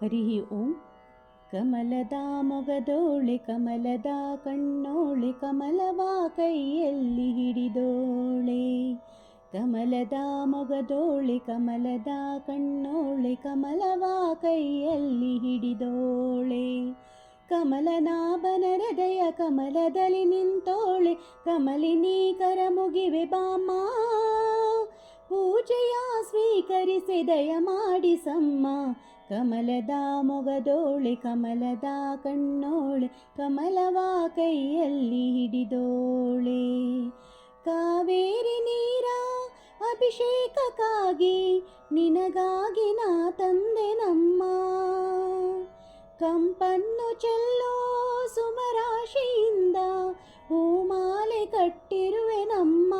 ಹರಿ ಓಂ. ಕಮಲದ ಮೊಗದೋಳೆ ಕಮಲದ ಕಣ್ಣೋಳೆ ಕಮಲವ ಕೈಯಲ್ಲಿ ಹಿಡಿದೋಳೆ. ಕಮಲದ ಮೊಗದೋಳೆ ಕಮಲದ ಕಣ್ಣೋಳೆ ಕಮಲವ ಕೈಯಲ್ಲಿ ಹಿಡಿದೋಳೆ. ಕಮಲನಾಭನ ಹೃದಯ ಕಮಲದಲ್ಲಿ ನಿಂತೋಳೆ. ಕಮಲಿನಿ ಕರ ಮುಗಿವೆ ಬಾಮ, ಪೂಜೆಯ ಸ್ವೀಕರಿಸಿ ದಯ ಮಾಡಿಸಮ್ಮ. ಕಮಲದ ಮೊಗದೋಳೆ ಕಮಲದ ಕಣ್ಣೋಳೆ ಕಮಲವ ಕೈಯಲ್ಲಿ ಹಿಡಿದೋಳೆ. ಕಾವೇರಿ ನೀರ ಅಭಿಷೇಕಕ್ಕಾಗಿ ನಿನಗಾಗಿ ನಾ ತಂದೆ ನಮ್ಮ. ಕಂಪನ್ನು ಚೆಲ್ಲೋ ಸುಮರಾಶಿಯಿಂದ ಹೂಮಾಲೆ ಕಟ್ಟಿರುವೆ ನಮ್ಮ.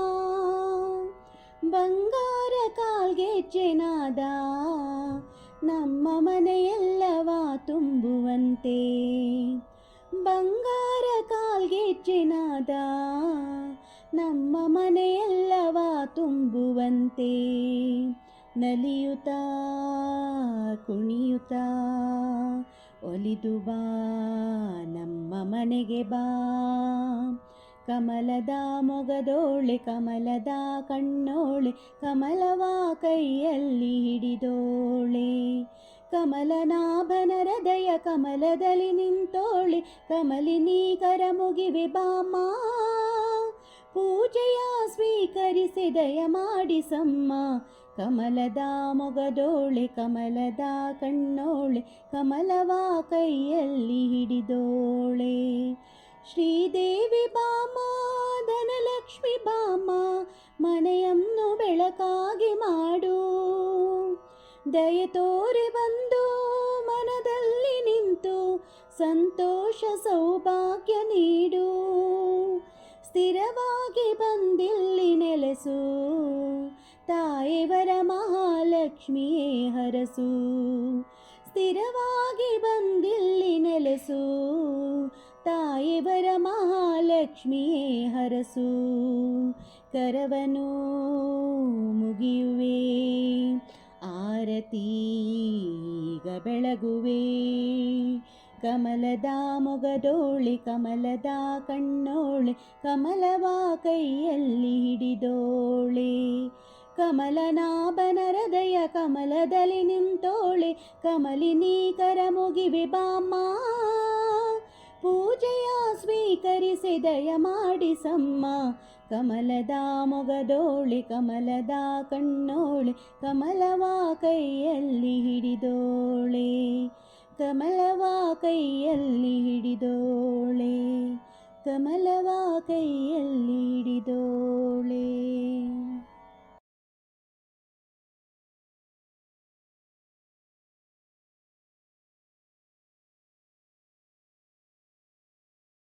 ಬಂಗಾರ ಕಾಲ್ಗೆಜ್ಜೆನಾದ ನಮ್ಮ ಮನೆಯೆಲ್ಲವ ತುಂಬುವಂತೆ. ಬಂಗಾರ ಕಾಲ್ಗೆಜ್ಜೆನಾದ ನಮ್ಮ ಮನೆಯೆಲ್ಲವ ತುಂಬುವಂತೆ. ನಲಿಯುತ್ತಾ ಕುಣಿಯುತ್ತಾ ಒಲಿದು ಬಾ ನಮ್ಮ ಮನೆಗೆ ಬಾ. ಕಮಲದ ಮೊಗದೋಳೆ ಕಮಲದ ಕಣ್ಣೋಳೆ ಕಮಲವ ಕೈಯಲ್ಲಿ ಹಿಡಿದೋಳೆ. ಕಮಲನಾಭನ ಹೃದಯ ಕಮಲದಲ್ಲಿ ನಿಂತೋಳೆ. ಕಮಲಿನಿ ಕರ ಮುಗಿವೆ ಬಾಮ, ಪೂಜೆಯ ಸ್ವೀಕರಿಸಿ ದಯ ಮಾಡಿಸಮ್ಮ. ಕಮಲದ ಮೊಗದೋಳೆ ಕಮಲದ ಕಣ್ಣೋಳೆ ಕಮಲವ ಕೈಯಲ್ಲಿ ಹಿಡಿದೋಳೆ. ಶ್ರೀದೇವಿ ಬಾಮ ಧನಲಕ್ಷ್ಮಿ ಬಾಮ, ಮನೆಯನ್ನು ಬೆಳಕಾಗಿ ಮಾಡು. ದಯೆ ತೋರಿ ಬಂದು ಮನದಲ್ಲಿ ನಿಂತು ಸಂತೋಷ ಸೌಭಾಗ್ಯ ನೀಡು. ಸ್ಥಿರವಾಗಿ ಬಂದಿಲ್ಲಿ ನೆಲೆಸು, ತಾಯಿವರ ಮಹಾಲಕ್ಷ್ಮಿಯೇ ಹರಸು. ಸ್ಥಿರವಾಗಿ ಬಂದಿಲ್ಲಿ ನೆಲೆಸು, ತಾಯಿವರ ಮಹಾಲಕ್ಷ್ಮಿಯೇ ಹರಸು. ಕರವನು ಮುಗಿಯುವೆ ಆರತೀಗ ಬೆಳಗುವೆ. ಕಮಲದ ಮೊಗದೋಳೆ ಕಮಲದ ಕಣ್ಣೋಳೆ ಕಮಲವ ಕೈಯಲ್ಲಿ ಹಿಡಿದೋಳೆ. ಕಮಲನಾಭನ ಹೃದಯ ಕಮಲದಲ್ಲಿ ನಿಂತೋಳೆ. ಕಮಲಿನಿ ಕರ ಮುಗಿವೆ ಬಾಮ, ಪೂಜೆಯ ಸ್ವೀಕರಿಸಿ ದಯ ಮಾಡಿಸಮ್ಮ. ಕಮಲದ ಮೊಗದೋಳೆ ಕಮಲದ ಕಣ್ಣೋಳೆ ಕಮಲವ ಕೈಯಲ್ಲಿ ಹಿಡಿದೋಳೆ. ಕಮಲವ ಕೈಯಲ್ಲಿ ಹಿಡಿದೋಳೆ. ಕಮಲವ ಕೈಯಲ್ಲಿ ಹಿಡಿದೋಳೆ.